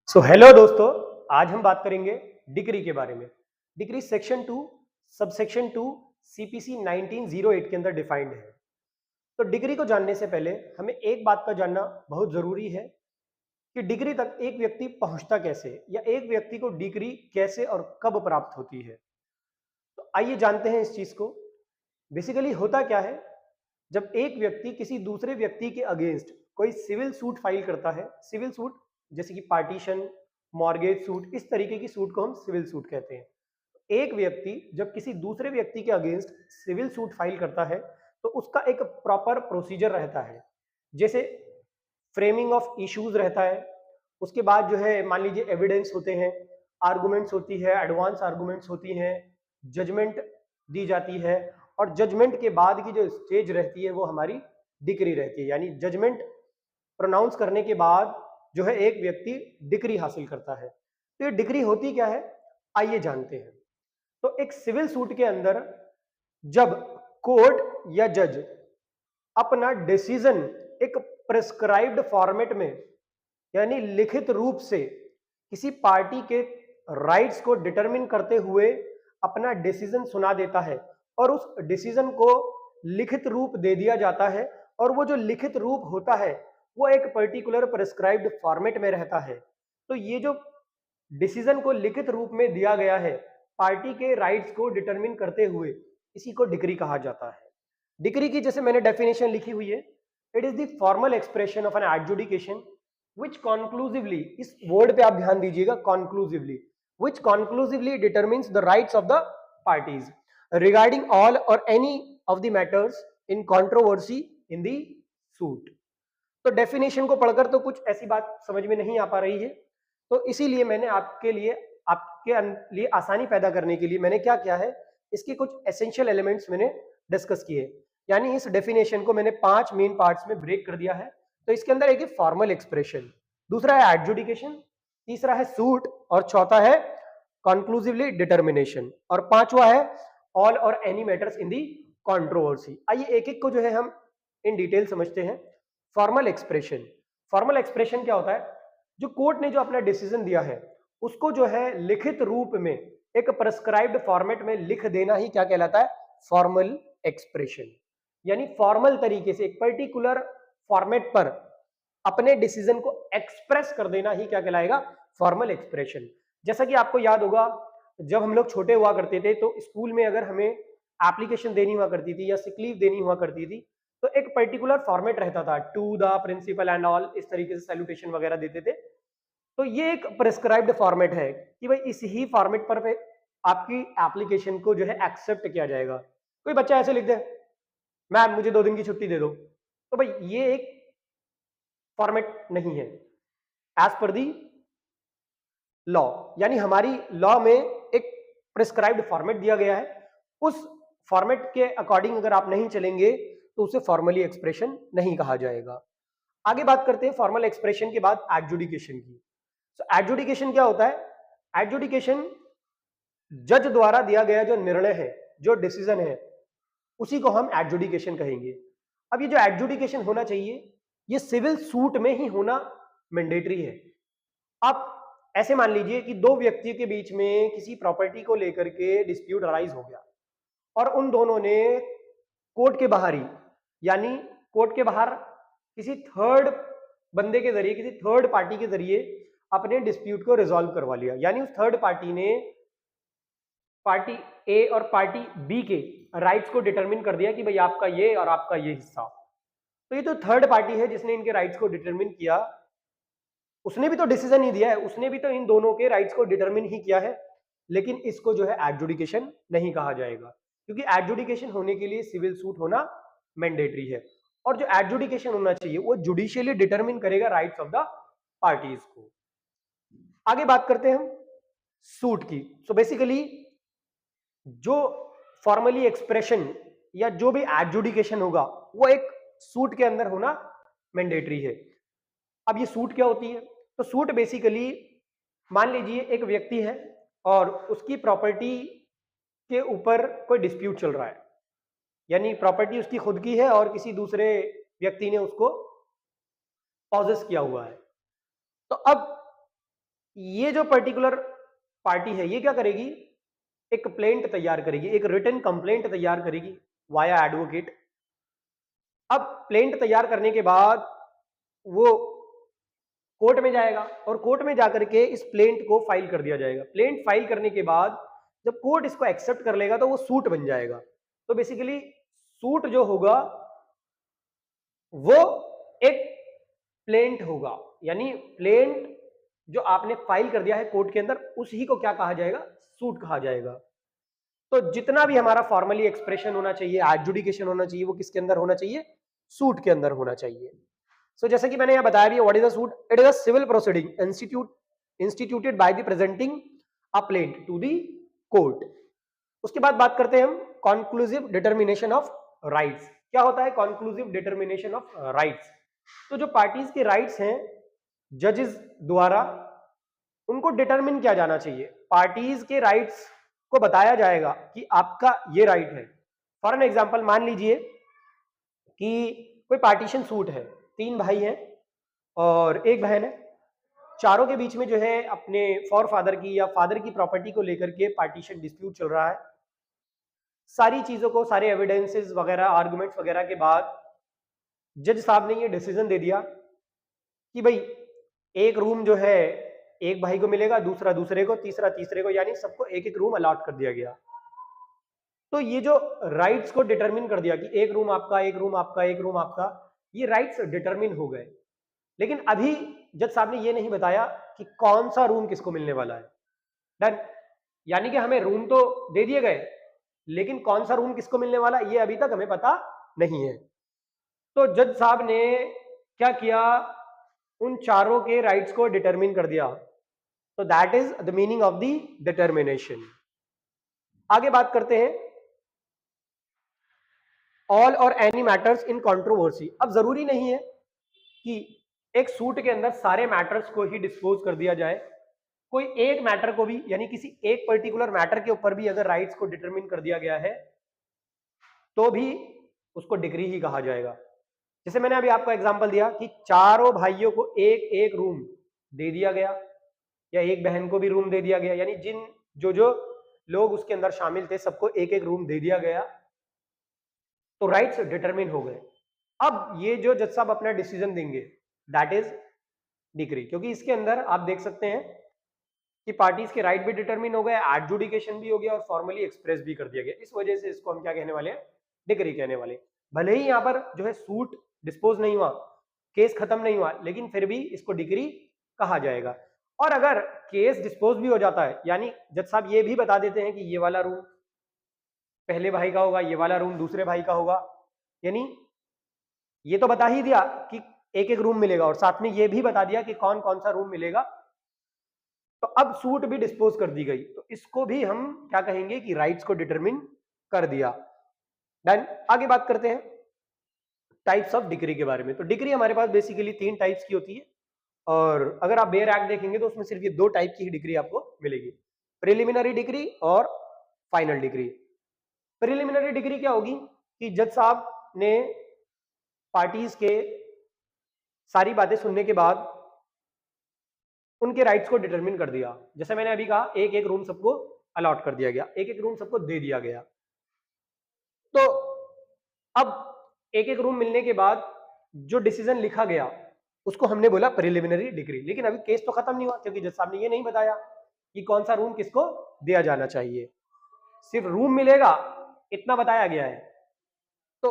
Hello दोस्तों, आज हम बात करेंगे डिक्री के बारे में। डिक्री सेक्शन 2 सबसेक्शन 2 सीपीसी 1908 के अंदर डिफाइंड है। तो डिग्री को जानने से पहले हमें एक बात का जानना बहुत जरूरी है कि डिग्री तक एक व्यक्ति पहुंचता कैसे या एक व्यक्ति को डिग्री कैसे और कब प्राप्त होती है। तो आइए जानते हैं इस चीज को। बेसिकली होता क्या है, जब एक व्यक्ति किसी दूसरे व्यक्ति के अगेंस्ट कोई सिविल सूट फाइल करता है। सिविल सूट जैसे कि पार्टीशन, मॉर्गेज सूट, इस तरीके की सूट को हम सिविल सूट कहते हैं। एक व्यक्ति जब किसी दूसरे व्यक्ति के अगेंस्ट सिविल सूट फाइल करता है तो उसका एक प्रॉपर प्रोसीजर रहता है। जैसे फ्रेमिंग ऑफ इश्यूज रहता है, उसके बाद जो है मान लीजिए एविडेंस होते हैं, आर्गुमेंट्स होती है, एडवांस आर्गुमेंट्स होती हैं, जजमेंट दी जाती है, और जजमेंट के बाद की जो स्टेज रहती है वो हमारी डिक्री रहती है। यानी जजमेंट प्रोनाउंस करने के बाद जो है एक व्यक्ति डिक्री हासिल करता है। तो ये डिक्री होती क्या है, आइए जानते हैं। तो एक सिविल सूट के अंदर जब कोर्ट या जज अपना डिसीजन एक प्रिस्क्राइब्ड फॉर्मेट में यानी लिखित रूप से किसी पार्टी के राइट्स को डिटरमिन करते हुए अपना डिसीजन सुना देता है और उस डिसीजन को लिखित रूप दे दिया जाता है, और वो जो लिखित रूप होता है वो एक पर्टिकुलर प्रिस्क्राइब्ड फॉर्मेट में रहता है। तो ये जो डिसीजन को लिखित रूप में दिया गया है पार्टी के राइट्स को डिटरमिन करते हुए, इसी को डिक्री कहा जाता है। डिक्री की जैसे मैंने डेफिनेशन लिखी हुई है, it is the formal expression of an adjudication which conclusively, इस वर्ड पे आप ध्यान दीजिएगा, conclusively, which conclusively determines the rights of the parties regarding all और any of the matters in controversy in the suit. तो definition को पढ़कर तो कुछ ऐसी बात समझ में नहीं आ पा रही है, तो इसीलिए मैंने आपके लिए आसानी पैदा करने के लिए मैंने क्या किया है, इसके कुछ एसेंशियल एलिमेंट्स मैंने डिस्कस किए। यानी इस डेफिनेशन को मैंने 5 मेन पार्ट्स में ब्रेक कर दिया है। तो इसके अंदर एक फॉर्मल एक्सप्रेशन, दूसरा है एडजुडिकेशन, तीसरा है सूट, और चौथा है कंक्लूसिवली डिटर्मिनेशन, और पांचवा है ऑल और any matters in the controversy. आइए एक एक को जो है हम इन डिटेल समझते हैं। फॉर्मल एक्सप्रेशन, फॉर्मल एक्सप्रेशन क्या होता है, जो कोर्ट ने जो अपना डिसीजन दिया है उसको जो है लिखित रूप में एक प्रिस्क्राइब्ड फॉर्मेट में लिख देना ही क्या कहलाता है, फॉर्मल एक्सप्रेशन। यानी फॉर्मल तरीके से एक पर्टिकुलर फॉर्मेट पर अपने डिसीजन को एक्सप्रेस कर देना ही क्या कहलाएगा, फॉर्मल एक्सप्रेशन। जैसा कि आपको याद होगा, जब हम लोग छोटे हुआ करते थे तो स्कूल में अगर हमें एप्लीकेशन देनी हुआ करती थी या सिक लीव देनी हुआ करती थी तो एक पर्टिकुलर फॉर्मेट रहता था, to the principal and all, इस तरीके से सैल्यूटेशन वगैरह देते थे। तो ये एक प्रिस्क्राइब्ड फॉर्मेट है कि भाई इस ही फॉर्मेट पर आपकी एप्लीकेशन को जो है एक्सेप्ट किया जाएगा। कोई बच्चा ऐसे लिख दे, मैम मुझे 2 दिन की छुट्टी दे दो, तो भाई ये एक फॉर्मेट नहीं है एज पर दी लॉ। यानी हमारी लॉ में एक प्रिस्क्राइब्ड फॉर्मेट दिया गया है, उस फॉर्मेट के अकॉर्डिंग अगर आप नहीं चलेंगे तो उसे फॉर्मली एक्सप्रेशन नहीं कहा जाएगा। आगे बात करते हैं फॉर्मल एक्सप्रेशन के बाद एडजुडिकेशन की। तो एडजुडिकेशन क्या होता है, एडजुडिकेशन जज द्वारा दिया गया जो निर्णय है, जो डिसीजन है, उसी को हम एडजुडिकेशन कहेंगे। अब ये जो एडजुडिकेशन होना चाहिए ये सिविल सूट में ही होना मैंडेटरी है। आप ऐसे मान लीजिए कि दो व्यक्तियों के बीच में किसी प्रॉपर्टी को लेकर के डिस्प्यूट अराइज हो गया और उन दोनों ने कोर्ट के बाहर ही, यानी कोर्ट के बाहर किसी थर्ड बंदे के जरिए, किसी थर्ड पार्टी के जरिए अपने डिस्प्यूट को रिजॉल्व करवा लिया। यानी उस थर्ड पार्टी ने पार्टी ए और पार्टी बी के राइट्स को डिटरमिन कर दिया कि भाई आपका ये और आपका ये हिस्सा। तो ये तो थर्ड पार्टी है जिसने इनके राइट्स को डिटरमिन किया, उसने भी तो डिसीजन ही दिया है, उसने भी तो इन दोनों के राइट्स को डिटरमिन ही किया है। लेकिन इसको जो है एडजुडिकेशन नहीं कहा जाएगा, क्योंकि एडजुडिकेशन होने के लिए सिविल सूट होना मैंडेटरी है। और जो एडजुडिकेशन होना चाहिए वो जुडिशियली डिटरमिन करेगा राइट्स ऑफ द पार्टीज को। आगे बात करते हैं हम सूट की। सो बेसिकली जो फॉर्मली एक्सप्रेशन या जो भी एडजुडिकेशन होगा वो एक सूट के अंदर होना मैंडेटरी है। अब ये सूट क्या होती है, तो सूट बेसिकली मान लीजिए एक व्यक्ति है और उसकी प्रॉपर्टी के ऊपर कोई डिस्प्यूट चल रहा है, यानी प्रॉपर्टी उसकी खुद की है और किसी दूसरे व्यक्ति ने उसको पॉजेस किया हुआ है। तो अब ये जो पर्टिकुलर पार्टी है ये क्या करेगी, एक कंप्लेंट तैयार करेगी, एक रिटन कंप्लेंट तैयार करेगी वाया एडवोकेट। अब प्लेंट तैयार करने के बाद वो कोर्ट में जाएगा और कोर्ट में जाकर के इस प्लेंट को फाइल कर दिया जाएगा। प्लेंट फाइल करने के बाद जब कोर्ट इसको एक्सेप्ट कर लेगा तो वो सूट बन जाएगा। तो बेसिकली सूट जो होगा वो एक प्लेंट होगा, यानी प्लेंट जो आपने फाइल कर दिया है कोर्ट के अंदर उसी को क्या कहा जाएगा, सूट कहा जाएगा। तो जितना भी हमारा फॉर्मली एक्सप्रेशन होना चाहिए, एडजुडिकेशन होना चाहिए, वो किसके अंदर होना चाहिए, सूट के अंदर होना चाहिए। सो जैसे कि मैंने यहां बताया भी, what is a suit, it is a civil proceeding instituted by the presenting a plaint to the court. उसके बाद बात करते हैं हम कॉन्क्लूसिव डिटर्मिनेशन ऑफ राइट्स। क्या होता है कॉन्क्लूसिव डिटर्मिनेशन ऑफ राइट्स? तो जो पार्टीज के राइट्स हैं जजेस द्वारा उनको डिटरमिन किया जाना चाहिए। पार्टीज के राइट्स को बताया जाएगा कि आपका ये राइट है। फॉर एन एग्जांपल मान लीजिए कि कोई पार्टीशन सूट है, 3 भाई हैं और 1 बहन है, चारों के बीच में जो है अपने फॉर फादर की या फादर की प्रॉपर्टी को लेकर के पार्टीशन डिस्प्यूट चल रहा है। सारी चीजों को, सारे एविडेंसेस वगैरह, आर्गुमेंट्स वगैरह के बाद जज साहब ने ये डिसीजन दे दिया कि भाई एक रूम जो है एक भाई को मिलेगा, दूसरा दूसरे को, तीसरा तीसरे को, यानी सबको एक एक रूम अलॉट कर दिया गया। तो ये जो राइट्स को डिटरमिन कर दिया कि एक रूम आपका, एक रूम आपका, एक रूम आपका, ये राइट्स डिटरमिन हो गए। लेकिन अभी जज साहब ने ये नहीं बताया कि कौन सा रूम किसको मिलने वाला है। डन, यानी कि हमें रूम तो दे दिए गए लेकिन कौन सा रूम किसको मिलने वाला ये अभी तक हमें पता नहीं है। तो जज साहब ने क्या किया, उन चारों के राइट्स को डिटरमिन कर दिया। तो that is the meaning of the determination. आगे बात करते हैं ऑल और एनी मैटर्स इन कंट्रोवर्सी। अब जरूरी नहीं है कि एक सूट के अंदर सारे मैटर्स को ही डिस्पोज कर दिया जाए। कोई एक मैटर को भी, यानी किसी एक पर्टिकुलर मैटर के ऊपर भी अगर राइट्स को डिटरमिन कर दिया गया है तो भी उसको डिक्री ही कहा जाएगा। जैसे मैंने अभी आपको एग्जांपल दिया कि चारों भाइयों को एक एक रूम दे दिया गया या एक बहन को भी रूम दे दिया गया, यानी जिन जो जो लोग उसके अंदर शामिल थे सबको एक एक रूम दे दिया गया, तो राइट्स डिटरमिन हो गए। अब ये जो जज साहब अपना डिसीजन देंगे दैट इज डिक्री, क्योंकि इसके अंदर आप देख सकते हैं कि पार्टीज के राइट भी डिटरमिन हो गए, एडजुडिकेशन भी हो गया और फॉर्मली एक्सप्रेस भी कर दिया गया। इस वजह से इसको हम क्या कहने वाले हैं, डिक्री कहने वाले। भले ही यहाँ पर जो है सूट डिस्पोज नहीं हुआ, केस खत्म नहीं हुआ, लेकिन फिर भी इसको डिक्री कहा जाएगा। और अगर केस डिस्पोज भी हो जाता है, यानी जज साहब ये भी बता देते हैं कि ये वाला रूम पहले भाई का होगा, ये वाला रूम दूसरे भाई का होगा, यानी ये तो बता ही दिया कि एक एक रूम मिलेगा और साथ में ये भी बता दिया कि कौन कौन सा रूम मिलेगा, तो अब सूट भी डिस्पोज कर दी गई, तो इसको भी हम क्या कहेंगे कि राइट्स को डिटरमिन कर दिया। डन, आगे बात करते हैं टाइप्स ऑफ डिक्री के बारे में। तो डिक्री हमारे पास बेसिकली 3 टाइप्स की होती है और अगर आप बेयर एक्ट देखेंगे तो उसमें सिर्फ ये 2 टाइप की ही डिक्री आपको मिलेगी, प्रिलिमिनरी डिक्री और फाइनल डिक्री। प्रिलिमिनरी डिक्री क्या होगी कि जज साहब ने पार्टीज के सारी बातें सुनने के बाद उनके राइट्स को डिटरमिन कर दिया। जैसे मैंने अभी कहा एक एक रूम सबको अलॉट कर दिया गया, एक एक रूम सबको दे दिया गया। तो अब एक एक रूम मिलने के बाद जो डिसीजन लिखा गया उसको हमने बोला प्रिलिमिनरी डिक्री। लेकिन अभी केस तो खत्म नहीं हुआ क्योंकि जज साहब ने ये नहीं बताया कि कौन सा रूम किसको दिया जाना चाहिए, सिर्फ रूम मिलेगा इतना बताया गया है। तो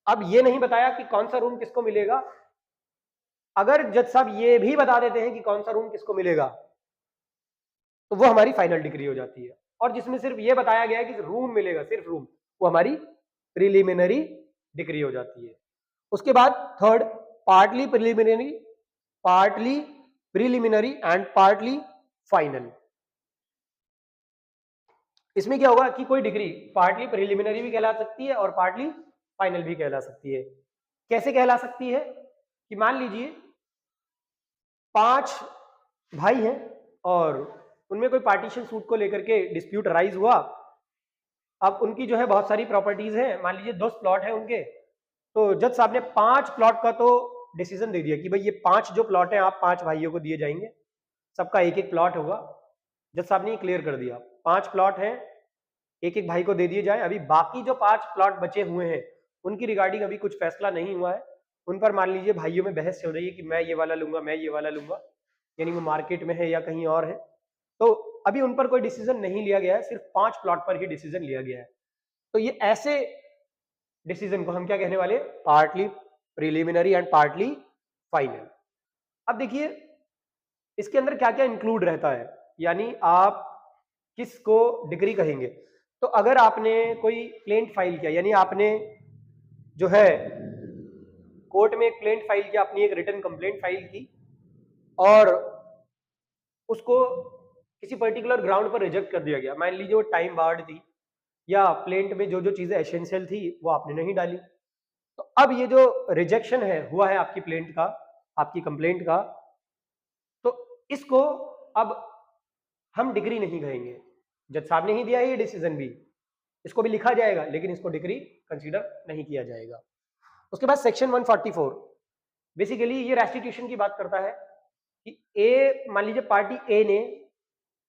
अब ये नहीं बताया कि कौन सा रूम किसको मिलेगा। अगर जज साहब ये भी बता देते हैं कि कौन सा रूम किसको मिलेगा तो वो हमारी फाइनल डिक्री हो जाती है। और जिसमें सिर्फ ये बताया गया है कि रूम मिलेगा, सिर्फ रूम, वो हमारी प्रिलिमिनरी डिक्री हो जाती है। उसके बाद third, partly preliminary and partly final. इसमें क्या होगा कि कोई डिग्री पार्टली प्रिलिमिनरी भी कहला सकती है और पार्टली फाइनल भी कहला सकती है। कैसे कहला सकती है कि मान लीजिए 5 भाई हैं और उनमें कोई पार्टीशन सूट को लेकर के डिस्प्यूट राइज हुआ। अब उनकी जो है बहुत सारी प्रॉपर्टीज हैं, मान लीजिए 10 प्लॉट हैं उनके, तो जज साहब ने 5 प्लॉट का तो डिसीजन दे दिया कि भाई ये 5 जो प्लॉट हैं आप 5 भाइयों को दिए जाएंगे, सबका एक एक प्लॉट होगा। जज साहब ने क्लियर कर दिया 5 प्लॉट हैं, एक एक भाई को दे दिए जाए। अभी बाकी जो 5 प्लॉट बचे हुए हैं उनकी रिगार्डिंग अभी कुछ फैसला नहीं हुआ है। उन पर मान लीजिए भाइयों में बहस चल रही है कि मैं ये वाला लूंगा, मैं ये वाला लूंगा, यानी वो मार्केट में है या कहीं और है। तो अभी उन पर कोई डिसीजन नहीं लिया गया है, सिर्फ 5 प्लॉट पर ही डिसीजन लिया गया है। तो ये ऐसे डिसीजन को हम क्या कहने वाले, partly preliminary and partly final. अब देखिए इसके अंदर क्या क्या इंक्लूड रहता है, यानी आप किसको डिग्री कहेंगे। तो अगर आपने कोई प्लेंट फाइल किया, यानी आपने जो है कोर्ट में एक प्लेंट फाइल किया, अपनी एक रिटन कंप्लेंट फाइल की और उसको किसी पर्टिकुलर ग्राउंड पर रिजेक्ट कर दिया गया, मान लीजिए वो टाइम बार्ड थी या प्लेंट में जो जो चीजें एसेंशियल थी वो आपने नहीं डाली। तो अब ये जो रिजेक्शन है हुआ है आपकी प्लेंट का, आपकी कंप्लेंट का, तो इसको अब हम डिग्री नहीं कहेंगे। जज साहब ने ही दिया है ये डिसीजन भी, इसको भी लिखा जाएगा लेकिन इसको डिग्री कंसीडर नहीं किया जाएगा। उसके बाद सेक्शन 144 बेसिकली ये रेस्टिट्यूशन की बात करता है कि ए, मान लीजिए पार्टी ए ने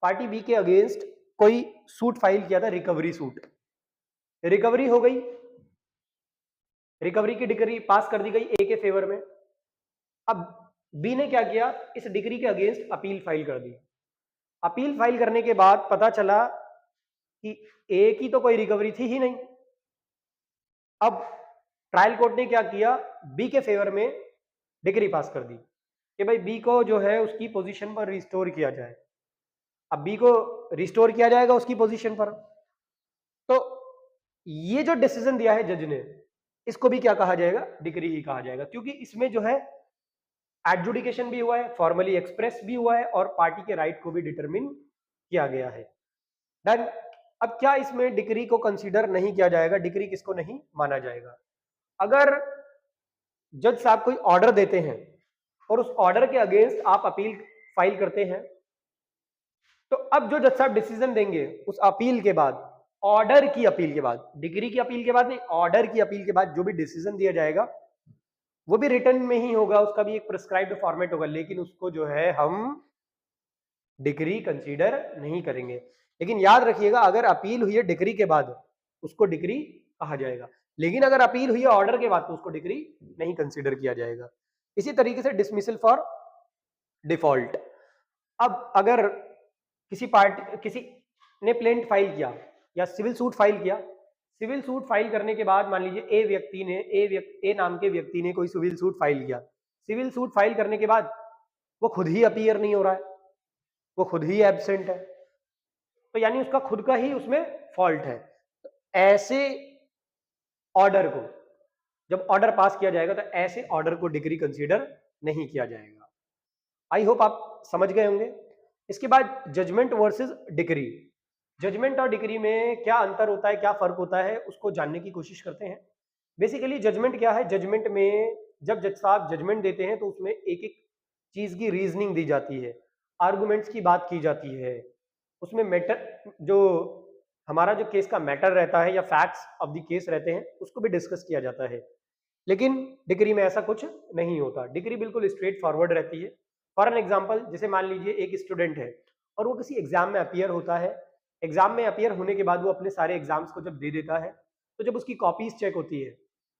पार्टी बी के अगेंस्ट कोई सूट फाइल किया था, रिकवरी सूट, रिकवरी हो गई, रिकवरी की डिग्री पास कर दी गई ए के फेवर में। अब बी ने क्या किया, इस डिग्री के अगेंस्ट अपील फाइल कर दी। अपील फाइल करने के बाद पता चला कि ए की तो कोई रिकवरी थी ही नहीं। अब ट्रायल कोर्ट ने क्या किया, बी के फेवर में डिग्री पास कर दी कि भाई बी को जो है उसकी पोजीशन पर रिस्टोर किया जाए। अब बी को रिस्टोर किया जाएगा उसकी पोजीशन पर। तो ये जो डिसीजन दिया है जज ने, इसको भी क्या कहा जाएगा, डिग्री ही कहा जाएगा, क्योंकि इसमें जो है एडजुडिकेशन भी हुआ है, फॉर्मली एक्सप्रेस भी हुआ है और पार्टी के राइट को भी डिटरमिन किया गया है। डन। अब क्या इसमें डिग्री को कंसीडर नहीं किया जाएगा, डिग्री किसको नहीं माना जाएगा। अगर जज साहब कोई ऑर्डर देते हैं और उस ऑर्डर के अगेंस्ट आप अपील फाइल करते हैं, तो अब जो जज साहब डिसीजन देंगे उस अपील के बाद, ऑर्डर की अपील के बाद, डिग्री की अपील के बाद नहीं, ऑर्डर की अपील के बाद जो भी डिसीजन दिया जाएगा वो भी रिटर्न में ही होगा, उसका भी एक प्रिस्क्राइब्ड फॉर्मेट होगा, लेकिन उसको जो है हम डिग्री कंसीडर नहीं करेंगे। लेकिन याद रखिएगा अगर अपील हुई है डिग्री के बाद उसको डिग्री कहा जाएगा, लेकिन अगर अपील हुई है ऑर्डर के बाद तो उसको डिग्री नहीं कंसीडर किया जाएगा। इसी तरीके से डिसमिसल फॉर डिफॉल्ट। अब अगर किसी ने प्लेंट फाइल किया या सिविल सूट फाइल किया, सिविल सूट फाइल करने के बाद मान लीजिए ए नाम के व्यक्ति ने कोई सिविल सूट फाइल किया, सिविल सूट फाइल करने के बाद वो खुद ही अपीयर नहीं हो रहा है, वो खुद ही एब्सेंट है, तो यानी उसका खुद का ही उसमें फॉल्ट है। तो ऐसे ऑर्डर को, जब ऑर्डर पास किया जाएगा तो ऐसे ऑर्डर को डिग्री कंसीडर नहीं किया जाएगा। आई होप आप समझ गए होंगे। इसके बाद जजमेंट वर्सेस डिग्री। जजमेंट और डिग्री में क्या अंतर होता है, क्या फर्क होता है, उसको जानने की कोशिश करते हैं। बेसिकली जजमेंट क्या है, जजमेंट में जब जज साहब जजमेंट देते हैं तो उसमें एक एक चीज की रीजनिंग दी जाती है, आर्गुमेंट्स की बात की जाती है, उसमें मैटर जो हमारा जो केस का मैटर रहता है या फैक्ट्स ऑफ द केस रहते हैं उसको भी डिस्कस किया जाता है। लेकिन डिग्री में ऐसा कुछ नहीं होता, डिग्री बिल्कुल स्ट्रेट फॉरवर्ड रहती है। फॉर एन एग्जाम्पल, जैसे मान लीजिए एक स्टूडेंट है और वो किसी एग्जाम में अपीयर होता है, एग्जाम में अपीयर होने के बाद वो अपने सारे एग्जाम्स को जब दे देता है तो जब उसकी कॉपीज चेक होती है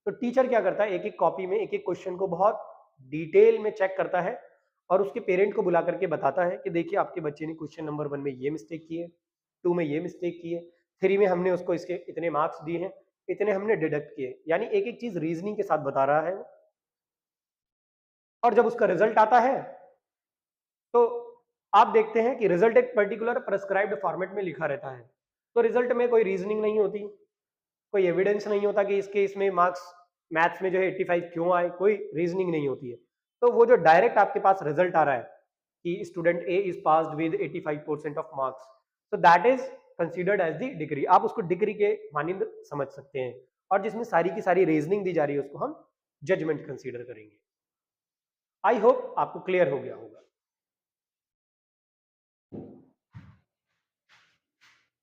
तो टीचर क्या करता है, एक एक कॉपी में एक एक क्वेश्चन को बहुत डिटेल में चेक करता है और उसके पेरेंट को बुला करके बताता है कि देखिए आपके बच्चे ने क्वेश्चन नंबर 1 में ये मिस्टेक की है, 2 में ये मिस्टेक की है, 3 में हमने उसको इसके इतने मार्क्स दिए हैं, इतने हमने डिडक्ट किए, यानी एक एक चीज रीजनिंग के साथ बता रहा है। और जब उसका रिजल्ट आता है तो आप देखते हैं कि रिजल्ट एक पर्टिकुलर प्रेस्क्राइब्ड फॉर्मेट में लिखा रहता है, तो रिजल्ट में कोई रीजनिंग नहीं होती, कोई एविडेंस नहीं होता कि इसके इसमें मार्क्स मैथ्स में जो है 85 क्यों आए, कोई रीजनिंग नहीं होती है। तो वो जो डायरेक्ट आपके पास रिजल्ट आ रहा है कि student A is passed with 85% of marks, तो that is considered as the degree. आप उसको डिग्री के मानिंद समझ सकते हैं, और जिसमें सारी की सारी रीजनिंग दी जा रही है उसको हम जजमेंट कंसीडर करेंगे। आई होप आपको क्लियर हो गया होगा।